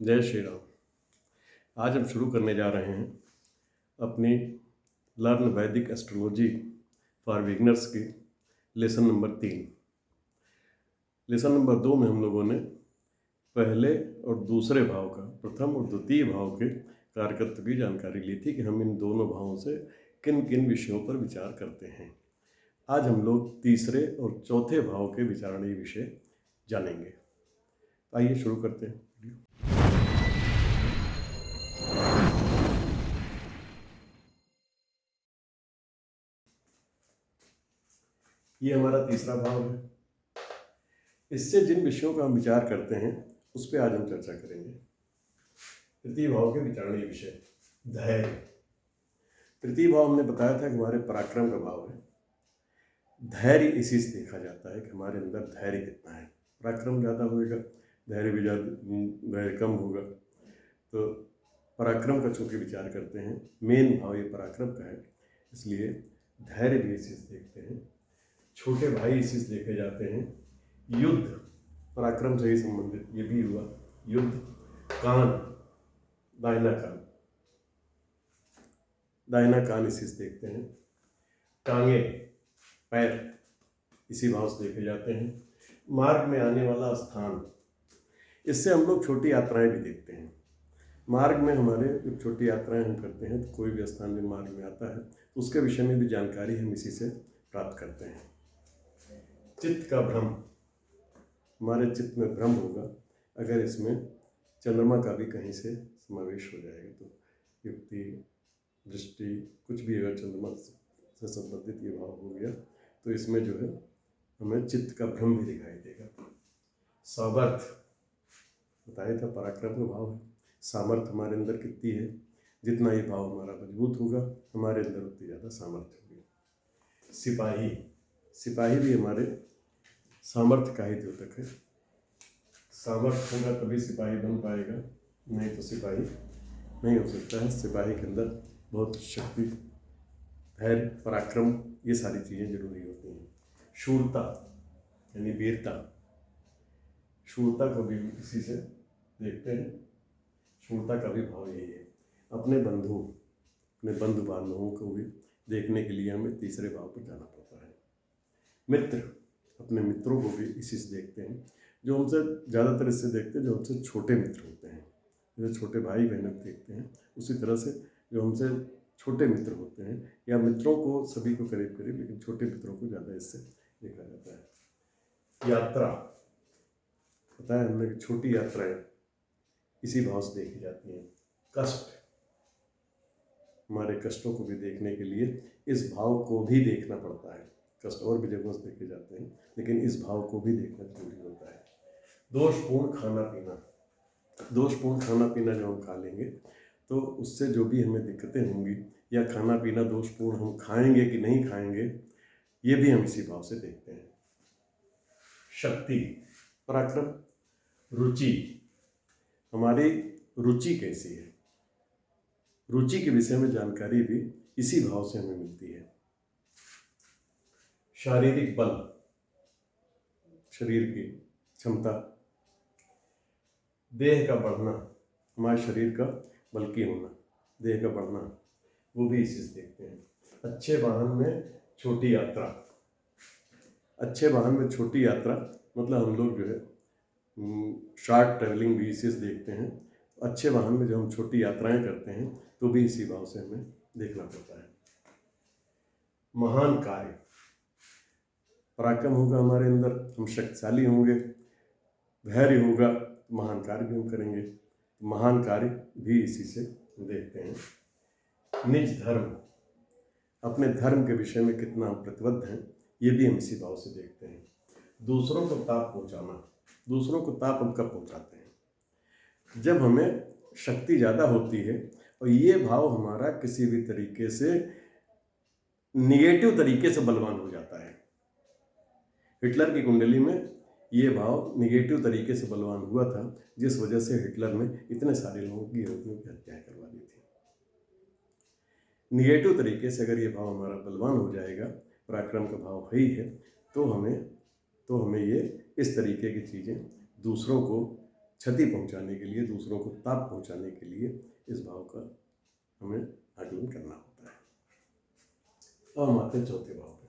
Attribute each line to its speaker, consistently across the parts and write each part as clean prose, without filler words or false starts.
Speaker 1: जय श्री राम। आज हम शुरू करने जा रहे हैं अपनी लर्न वैदिक एस्ट्रोलॉजी फॉर बिगनर्स की लेसन नंबर 3। लेसन नंबर 2 में हम लोगों ने पहले और दूसरे भाव का, प्रथम और द्वितीय भाव के कारकत्व की जानकारी ली थी कि हम इन दोनों भावों से किन किन विषयों पर विचार करते हैं। आज हम लोग तीसरे और चौथे भाव के विचारणीय विषय जानेंगे। आइए शुरू करते हैं। ये हमारा तीसरा भाव है। इससे जिन विषयों का हम विचार करते हैं उस पर आज हम चर्चा करेंगे। तृतीय भाव के विचारणीय विषय धैर्य। तृतीय भाव हमने बताया था कि हमारे पराक्रम का भाव है। धैर्य इसी से देखा जाता है कि हमारे अंदर धैर्य कितना है। पराक्रम ज़्यादा होगा, धैर्य भी धैर्य कम होगा। तो पराक्रम का चूंकि विचार करते हैं, मेन भाव ये पराक्रम का है, इसलिए धैर्य भी इसी से देखते हैं। छोटे भाई इसी से देखे जाते हैं। युद्ध पराक्रम से ही संबंधित, ये भी हुआ। युद्ध, कान, दाहिना कान इसी से देखते हैं। टांगे, पैर इसी भाव से देखे जाते हैं। मार्ग में आने वाला स्थान, इससे हम लोग छोटी यात्राएं भी देखते हैं। मार्ग में हमारे जब छोटी यात्राएं हम करते हैं तो कोई भी स्थान में मार्ग में आता है तो उसके विषय में भी जानकारी हम इसी से प्राप्त करते हैं। चित्त का भ्रम, हमारे चित्त में भ्रम होगा अगर इसमें चंद्रमा का भी कहीं से समावेश हो जाएगा तो युक्ति, दृष्टि, कुछ भी अगर चंद्रमा से संबंधित ये भाव हो गया तो इसमें जो है हमें चित्त का भ्रम भी दिखाई देगा। सामर्थ्य बताया था, पराक्रम का भाव है। सामर्थ्य हमारे अंदर कितनी है, जितना ये भाव हमारा मजबूत होगा हमारे अंदर उतनी ज़्यादा सामर्थ्य होगी। सिपाही, सिपाही भी हमारे सामर्थ्य का ही द्योतक है। सामर्थ्य होगा तभी सिपाही बन पाएगा, नहीं तो सिपाही नहीं हो सकता है। सिपाही के अंदर बहुत शक्ति, धैर्य, पराक्रम, ये सारी चीज़ें जरूरी होती हैं। शूरता यानी वीरता, शूरता को भी इसी से देखते हैं। शूरता का भी भाव यही है। अपने बंधु बांधवों को भी देखने के लिए हमें तीसरे भाव पर जाना पड़ता है। मित्र, अपने मित्रों को भी इसी से देखते हैं। जो हमसे ज़्यादातर इससे देखते हैं जो हमसे छोटे मित्र होते हैं, जैसे छोटे भाई बहनों को देखते हैं, उसी तरह से जो हमसे छोटे मित्र होते हैं, या मित्रों को सभी को करीब करीब, लेकिन छोटे मित्रों को ज़्यादा इससे देखा जाता है। यात्रा, पता है हमने, छोटी यात्राएं इसी भाव से देखी जाती हैं। कष्ट, हमारे कष्टों को भी देखने के लिए इस भाव को भी देखना पड़ता है। कष्ट और भी जगहों से देखे जाते हैं लेकिन इस भाव को भी देखना जरूरी होता है। दोषपूर्ण खाना पीना, दोषपूर्ण खाना पीना जो हम खा लेंगे तो उससे जो भी हमें दिक्कतें होंगी, या खाना पीना दोषपूर्ण हम खाएंगे कि नहीं खाएंगे, ये भी हम इसी भाव से देखते हैं। शक्ति, पराक्रम, रुचि, हमारी रुचि कैसी है, रुचि के विषय में जानकारी भी इसी भाव से हमें मिलती है। शारीरिक बल, शरीर की क्षमता, देह का बढ़ना, हमारे शरीर का बल्कि होना, देह का बढ़ना, वो भी इसी से देखते हैं। अच्छे वाहन में छोटी यात्रा, अच्छे वाहन में छोटी यात्रा मतलब हम लोग जो है शॉर्ट ट्रैवलिंग भी इसी से देखते हैं। अच्छे वाहन में जब हम छोटी यात्राएं करते हैं तो भी इसी भाव से हमें देखना पड़ता है। महान कार्य, पराक्रम होगा हमारे अंदर, हम शक्तिशाली होंगे, धैर्य होगा, महान कार्य भी हम करेंगे। महान कार्य भी इसी से देखते हैं। निज धर्म, अपने धर्म के विषय में कितना हम प्रतिबद्ध हैं, ये भी हम इसी भाव से देखते हैं। दूसरों को ताप पहुंचाना, दूसरों को ताप हम कब पहुंचाते हैं, जब हमें शक्ति ज़्यादा होती है और ये भाव हमारा किसी भी तरीके से निगेटिव तरीके से बलवान हो जाता है। हिटलर की कुंडली में ये भाव निगेटिव तरीके से बलवान हुआ था, जिस वजह से हिटलर ने इतने सारे लोगों की, यहूदियों की हत्याएं करवा दी थी। निगेटिव तरीके से अगर ये भाव हमारा बलवान हो जाएगा, पराक्रम का भाव ही है, तो हमें ये इस तरीके की चीज़ें दूसरों को क्षति पहुंचाने के लिए, दूसरों को ताप पहुंचाने के लिए इस भाव का हमें आकलन करना होता है। अब हम आते हैं चौथे भाव पे,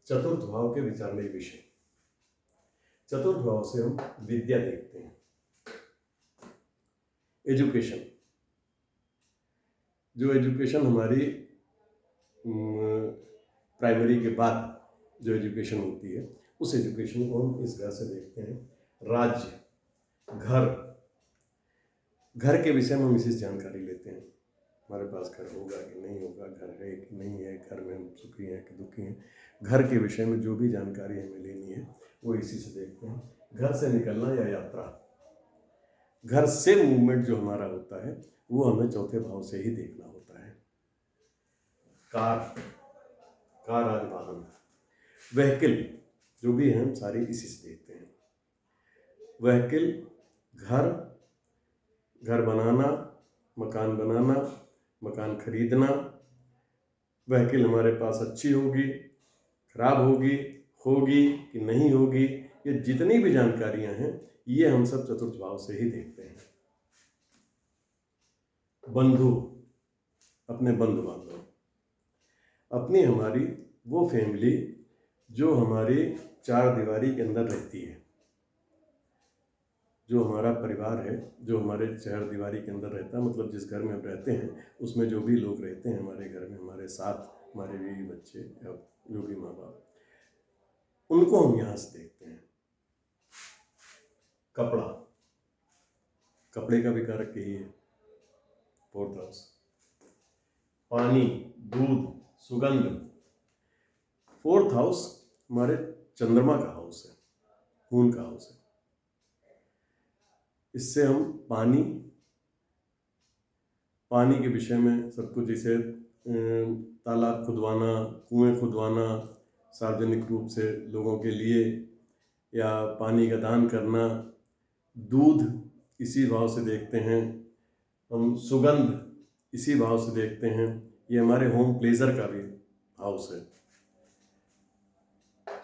Speaker 1: चतुर्थ भाव के विचारने विषय। चतुर्थ भाव से हम विद्या देखते हैं, एजुकेशन। जो एजुकेशन हमारी प्राइमरी के बाद जो एजुकेशन होती है, उस एजुकेशन को हम इस घर से देखते हैं। राज्य, घर के विषय में हम इसी जानकारी लेते हैं। हमारे पास घर होगा कि नहीं होगा, घर है कि नहीं है, घर में हम सुखी हैं कि दुखी हैं, घर के विषय में जो भी जानकारी हमें लेनी है वो इसी से देखते हैं। घर से निकलना या यात्रा, घर से मूवमेंट जो हमारा होता है वो हमें चौथे भाव से ही देखना होता है। कार आदि वाहन, व्हीकल जो भी हैं हम सारे इसी से देखते हैं। व्हीकल, घर बनाना, मकान बनाना, मकान खरीदना, व्हीकल हमारे पास अच्छी होगी, खराब होगी कि नहीं होगी, ये जितनी भी जानकारियां हैं ये हम सब चतुर्थ भाव से ही देखते हैं। बंधु, अपने बंधु बांधव, अपनी हमारी वो फैमिली जो हमारी चार दीवारी के अंदर रहती है, जो हमारा परिवार है, जो हमारे चार दीवारी के अंदर रहता है, मतलब जिस घर में हम रहते हैं उसमें जो भी लोग रहते हैं हमारे घर में, हमारे साथ, हमारे बीवी बच्चे या जो भी माँ बाप, उनको हम यहाँ से देखते हैं। कपड़े का भी कारक यही है, फोर्थ हाउस। पानी, दूध, सुगंध, फोर्थ हाउस हमारे चंद्रमा का हाउस है, मून का हाउस है। इससे हम पानी के विषय में सब कुछ, जैसे तालाब खुदवाना, कुएं खुदवाना सार्वजनिक रूप से लोगों के लिए, या पानी का दान करना। दूध इसी भाव से देखते हैं हम, सुगंध इसी भाव से देखते हैं। ये हमारे होम प्लेजर का भी हाउस है।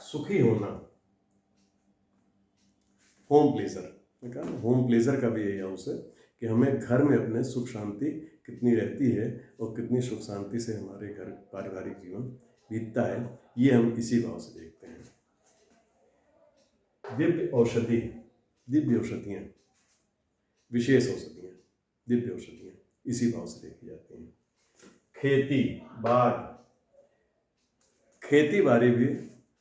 Speaker 1: सुखी होना, होम प्लेजर का भी यही हाउस है कि हमें घर में अपने सुख शांति कितनी रहती है और कितनी सुख शांति से हमारे घर पारिवारिक जीवन बीतता है, ये हम इसी भाव से देखते हैं। दिव्य औषधियाँ, विशेष औषधियाँ, दिव्य औषधियाँ इसी भाव से देखी जाती हैं। खेती बाड़ी भी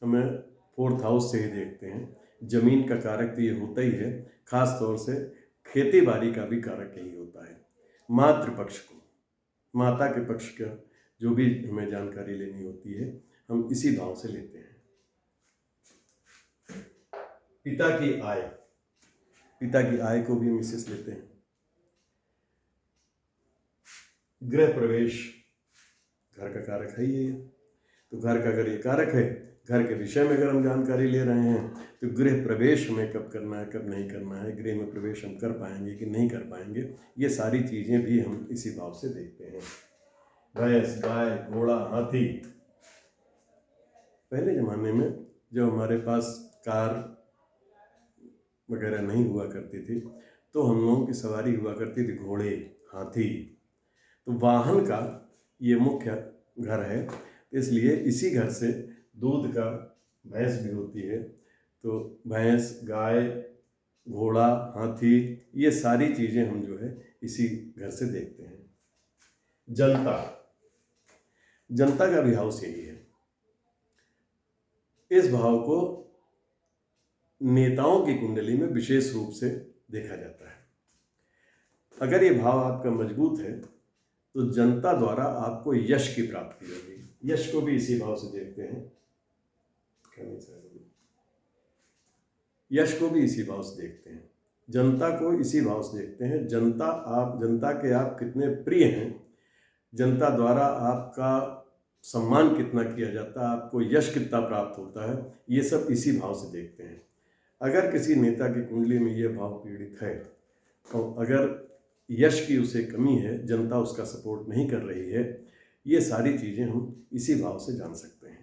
Speaker 1: हमें फोर्थ हाउस से ही देखते हैं। जमीन का कारक तो ये होता ही है, खास तौर से खेती बाड़ी का भी कारक यही होता है। मातृपक्ष को, माता के पक्ष का जो भी हमें जानकारी लेनी होती है हम इसी भाव से लेते हैं। पिता की आय को भी हम इससे लेते हैं। गृह प्रवेश, घर का कारक है ये, तो घर का अगर ये कारक है, घर के विषय में अगर हम जानकारी ले रहे हैं तो गृह प्रवेश हमें कब करना है, कब नहीं करना है, गृह में प्रवेश हम कर पाएंगे कि नहीं कर पाएंगे, ये सारी चीज़ें भी हम इसी भाव से देखते हैं। भैंस, गाय, घोड़ा, हाथी। पहले ज़माने में जब हमारे पास कार वगैरह नहीं हुआ करती थी तो हम लोगों की सवारी हुआ करती थी घोड़े, हाथी। तो वाहन का ये मुख्य घर है, इसलिए इसी घर से दूध का, भैंस भी होती है, तो भैंस, गाय, घोड़ा, हाथी, ये सारी चीज़ें हम जो है इसी घर से देखते हैं। जनता का भी हाउस यही है। इस भाव को नेताओं की कुंडली में विशेष रूप से देखा जाता है। अगर ये भाव आपका मजबूत है तो जनता द्वारा आपको यश की प्राप्ति होगी। यश को भी इसी भाव से देखते हैं। यश को भी इसी भाव से देखते हैं, जनता को इसी भाव से देखते हैं। जनता के आप कितने प्रिय हैं, जनता द्वारा आपका सम्मान कितना किया जाता है, आपको यश कितना प्राप्त होता है, ये सब इसी भाव से देखते हैं। अगर किसी नेता की कुंडली में ये भाव पीड़ित है और अगर यश की उसे कमी है, जनता उसका सपोर्ट नहीं कर रही है, ये सारी चीज़ें हम इसी भाव से जान सकते हैं।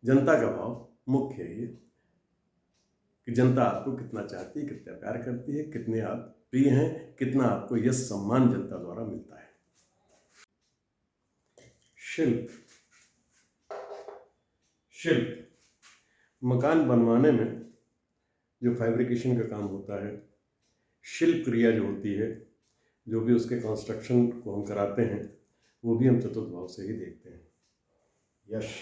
Speaker 1: जनता का भाव मुख्य है ये कि जनता आपको कितना चाहती है, कितना प्यार करती है, कितने आप प्रिय हैं, कितना आपको यश सम्मान जनता द्वारा मिलता है। शिल्प। शिल्प मकान बनवाने में जो फैब्रिकेशन का काम होता है, शिल्प क्रिया जो होती है, जो भी उसके कंस्ट्रक्शन को हम कराते हैं, वो भी हम चतुर्थ भाव से ही देखते हैं। यश।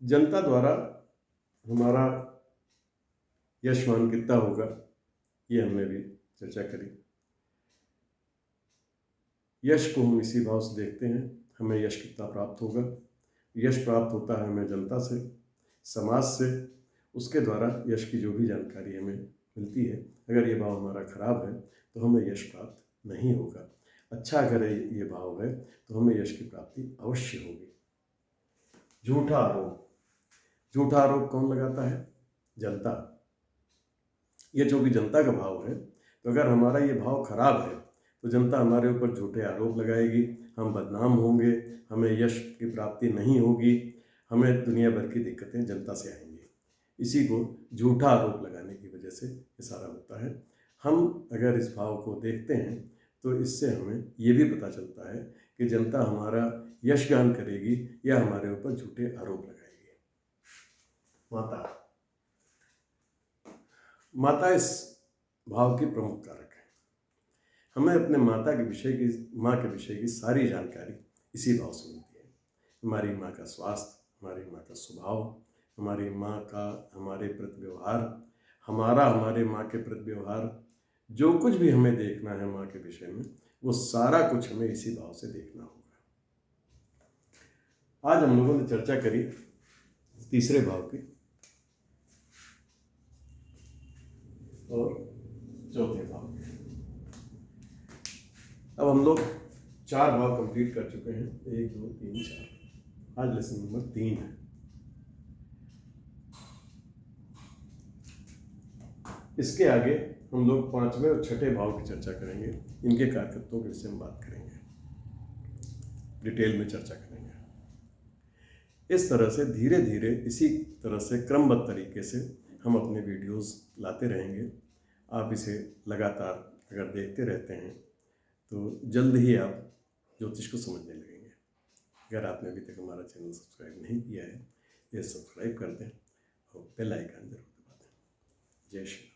Speaker 1: जनता द्वारा हमारा यशमान कितना होगा, ये हमने भी चर्चा करी। यश को हम इसी भाव से देखते हैं, हमें यश कितना प्राप्त होगा। यश प्राप्त होता है हमें जनता से, समाज से, उसके द्वारा यश की जो भी जानकारी हमें मिलती है। अगर ये भाव हमारा खराब है तो हमें यश प्राप्त नहीं होगा। अच्छा अगर ये भाव है तो हमें यश की प्राप्ति अवश्य होगी। झूठा आरोप। झूठा आरोप कौन लगाता है? जनता। ये जो भी जनता का भाव है, तो अगर हमारा ये भाव खराब है तो जनता हमारे ऊपर झूठे आरोप लगाएगी, हम बदनाम होंगे, हमें यश की प्राप्ति नहीं होगी, हमें दुनिया भर की दिक्कतें जनता से आएंगी। इसी को झूठा आरोप लगाने की वजह से ये सारा होता है। हम अगर इस भाव को देखते हैं तो इससे हमें ये भी पता चलता है कि जनता हमारा यशगान करेगी या हमारे ऊपर झूठे आरोप लगाएगी। माता। माता इस भाव की प्रमुख कारक है। हमें अपने माता के विषय की, माँ के विषय की सारी जानकारी इसी भाव से मिलती है। हमारी माँ का स्वास्थ्य, हमारी माँ का स्वभाव, हमारी माँ का हमारे प्रति व्यवहार, हमारे माँ के प्रति व्यवहार, जो कुछ भी हमें देखना है माँ के विषय में, वो सारा कुछ हमें इसी भाव से देखना होगा। आज हम लोगों ने चर्चा करी तीसरे भाव की और चौथे भाव की। अब हम लोग 4 भाव कंप्लीट कर चुके हैं, 1 2 3 4। आज लेसन नंबर 3 है। इसके आगे हम लोग 5वें और 6ठे भाव की चर्चा करेंगे। इनके कारकत्वों के विषय में बात करेंगे, डिटेल में चर्चा करेंगे। इस तरह से धीरे धीरे इसी तरह से क्रमबद्ध तरीके से हम अपने वीडियोस लाते रहेंगे। आप इसे लगातार अगर देखते रहते हैं तो जल्द ही आप ज्योतिष को समझने लगेंगे। अगर आपने अभी तक हमारा चैनल सब्सक्राइब नहीं किया है, ये सब्सक्राइब कर दें और बेल आइकन जरूर दबा दें। जय श्री राम।